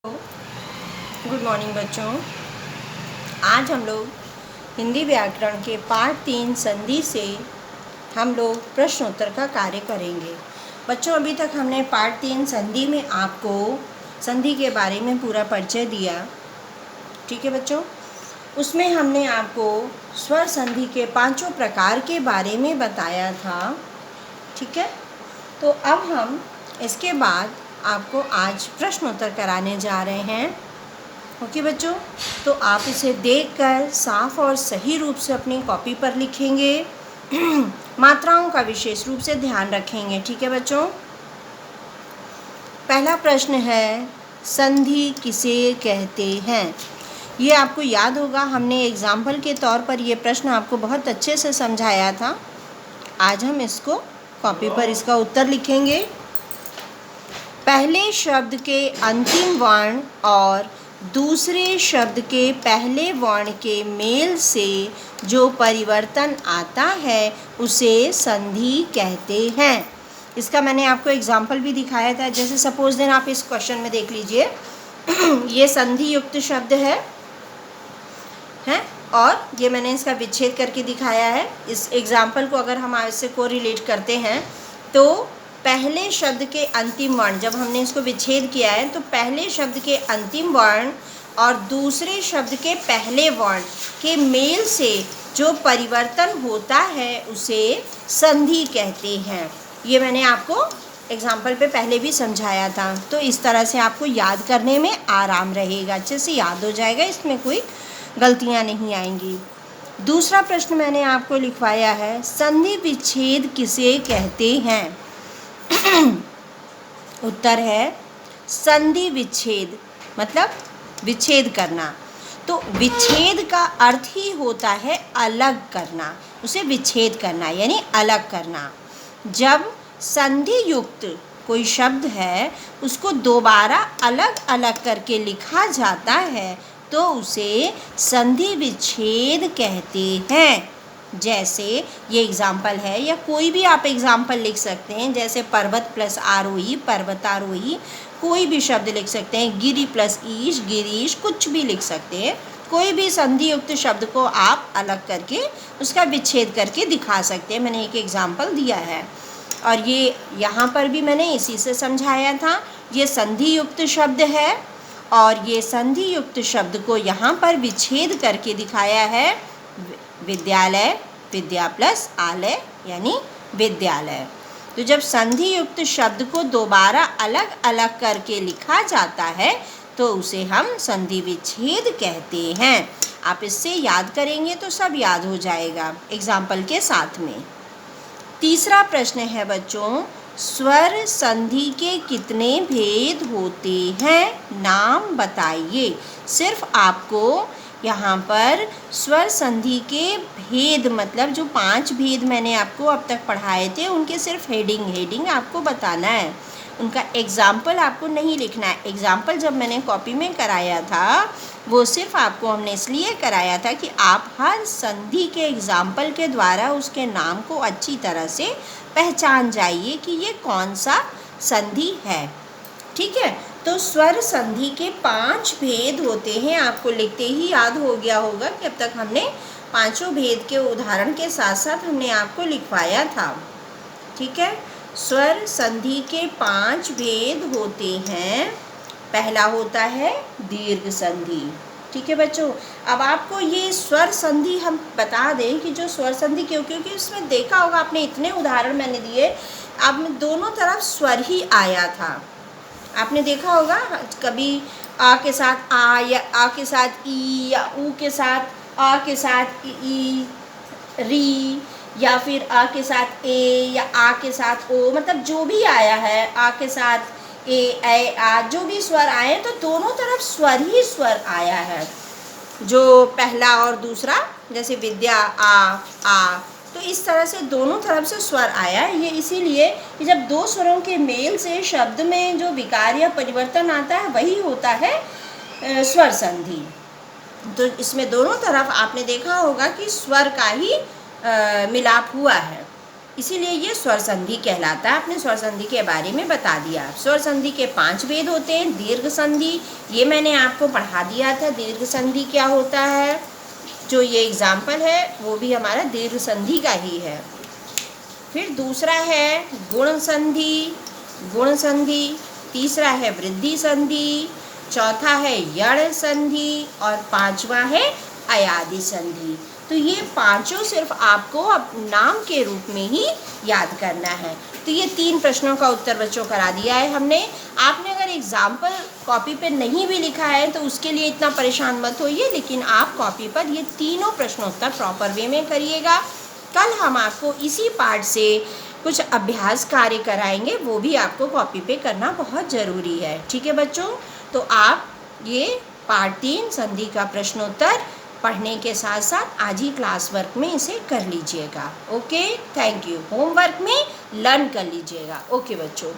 Good morning बच्चों। आज हम लोग हिंदी व्याकरण के पाठ 3 संधि से हम लोग प्रश्नोत्तर का कार्य करेंगे। बच्चों, अभी तक हमने पाठ 3 संधि में आपको संधि के बारे में पूरा परिचय दिया। ठीक है बच्चों, उसमें हमने आपको स्वर संधि के 5 प्रकार के बारे में बताया था। ठीक है, तो अब हम इसके बाद आपको आज प्रश्नोत्तर कराने जा रहे हैं। ओके बच्चों, तो आप इसे देखकर साफ और सही रूप से अपनी कॉपी पर लिखेंगे। मात्राओं का विशेष रूप से ध्यान रखेंगे। ठीक है बच्चों, पहला प्रश्न है, संधि किसे कहते हैं? ये आपको याद होगा, हमने एग्जाम्पल के तौर पर ये प्रश्न आपको बहुत अच्छे से समझाया था। आज हम इसको कॉपी पर इसका उत्तर लिखेंगे। पहले शब्द के अंतिम वर्ण और दूसरे शब्द के पहले वर्ण के मेल से जो परिवर्तन आता है उसे संधि कहते हैं। इसका मैंने आपको एग्जाम्पल भी दिखाया था। जैसे सपोज देन आप इस क्वेश्चन में देख लीजिए, ये संधि युक्त शब्द है और ये मैंने इसका विच्छेद करके दिखाया है। इस एग्जाम्पल को अगर हम इससे को रिलेट करते हैं तो पहले शब्द के अंतिम वर्ण, जब हमने इसको विच्छेद किया है तो पहले शब्द के अंतिम वर्ण और दूसरे शब्द के पहले वर्ण के मेल से जो परिवर्तन होता है उसे संधि कहते हैं। ये मैंने आपको एग्जाम्पल पे पहले भी समझाया था, तो इस तरह से आपको याद करने में आराम रहेगा, अच्छे से याद हो जाएगा, इसमें कोई गलतियाँ नहीं आएंगी। दूसरा प्रश्न मैंने आपको लिखवाया है, संधि विच्छेद किसे कहते हैं? उत्तर है, संधि विच्छेद मतलब विच्छेद करना। तो विच्छेद का अर्थ ही होता है अलग करना, उसे विच्छेद करना यानी अलग करना। जब संधि युक्त कोई शब्द है उसको दोबारा अलग अलग करके लिखा जाता है तो उसे संधि विच्छेद कहते हैं। जैसे ये एग्जाम्पल है, या कोई भी आप एग्जाम्पल लिख सकते हैं, जैसे पर्वत प्लस आरोही पर्वतारोही, कोई भी शब्द लिख सकते हैं, गिरी प्लस ईश गिरीश, कुछ भी लिख सकते हैं। कोई भी संधि युक्त शब्द को आप अलग करके उसका विच्छेद करके दिखा सकते हैं। मैंने एक एग्जाम्पल दिया है और ये यहाँ पर भी मैंने इसी से समझाया था। ये संधि युक्त शब्द है और ये संधि युक्त शब्द को यहाँ पर विच्छेद करके दिखाया है। विद्यालय, विद्या प्लस आलय यानी विद्यालय। तो जब संधि युक्त शब्द को दोबारा अलग अलग करके लिखा जाता है तो उसे हम संधि विच्छेद कहते हैं। आप इससे याद करेंगे तो सब याद हो जाएगा एग्जाम्पल के साथ में। तीसरा प्रश्न है बच्चों, स्वर संधि के कितने भेद होते हैं? नाम बताइए। सिर्फ आपको यहाँ पर स्वर संधि के भेद मतलब जो 5 भेद मैंने आपको अब तक पढ़ाए थे उनके सिर्फ हेडिंग आपको बताना है, उनका एग्जाम्पल आपको नहीं लिखना है। एग्जाम्पल जब मैंने कॉपी में कराया था वो सिर्फ आपको हमने इसलिए कराया था कि आप हर संधि के एग्जाम्पल के द्वारा उसके नाम को अच्छी तरह से पहचान जाइए कि ये कौन सा संधि है। ठीक है, तो स्वर संधि के 5 भेद होते हैं। आपको लिखते ही याद हो गया होगा कि अब तक हमने 5 भेद के उदाहरण के साथ साथ हमने आपको लिखवाया था। ठीक है, स्वर संधि के 5 भेद होते हैं। पहला होता है दीर्घ संधि। ठीक है बच्चों, अब आपको ये स्वर संधि हम बता दें कि जो स्वर संधि क्योंकि उसमें देखा होगा आपने, इतने उदाहरण मैंने दिए, अब दोनों तरफ स्वर ही आया था। आपने देखा होगा कभी आ के साथ आ या आ के साथ ई या ऊ के साथ आ के साथ ई री, या फिर आ के साथ ए या आ के साथ ओ, मतलब जो भी आया है आ के साथ ए आ, जो भी स्वर आए तो दोनों तरफ स्वर ही स्वर आया है। जो पहला और दूसरा, जैसे विद्या आ, तो इस तरह से दोनों तरफ से स्वर आया है। ये इसीलिए कि जब दो स्वरों के मेल से शब्द में जो विकार या परिवर्तन आता है वही होता है स्वर संधि। तो इसमें दोनों तरफ आपने देखा होगा कि स्वर का ही मिलाप हुआ है। इसीलिए ये स्वर संधि कहलाता है। आपने स्वर संधि के बारे में बता दिया। स्वर संधि के 5 भेद होते हैं। दीर्घ संधि, ये मैंने आपको पढ़ा दिया था। दीर्घ संधि क्या होता है, जो ये एग्जाम्पल है वो भी हमारा दीर्घ संधि का ही है। फिर दूसरा है गुण संधि, गुण संधि। तीसरा है वृद्धि संधि। चौथा है यण संधि और पांचवा है अयादि संधि। तो ये पांचों सिर्फ आपको अब नाम के रूप में ही याद करना है। तो ये 3 प्रश्नों का उत्तर बच्चों करा दिया है हमने। आपने अगर एग्जाम्पल कॉपी पे नहीं भी लिखा है तो उसके लिए इतना परेशान मत होइए, लेकिन आप कॉपी पर ये तीनों प्रश्नोत्तर प्रॉपर वे में करिएगा। कल हम आपको इसी पार्ट से कुछ अभ्यास कार्य कराएंगे, वो भी आपको कॉपी पे करना बहुत ज़रूरी है। ठीक है बच्चों, तो आप ये पार्ट 3 संधि का प्रश्नोत्तर पढ़ने के साथ साथ आज ही क्लास वर्क में इसे कर लीजिएगा। Okay, thank you. होमवर्क में लर्न कर लीजिएगा। ओके बच्चों।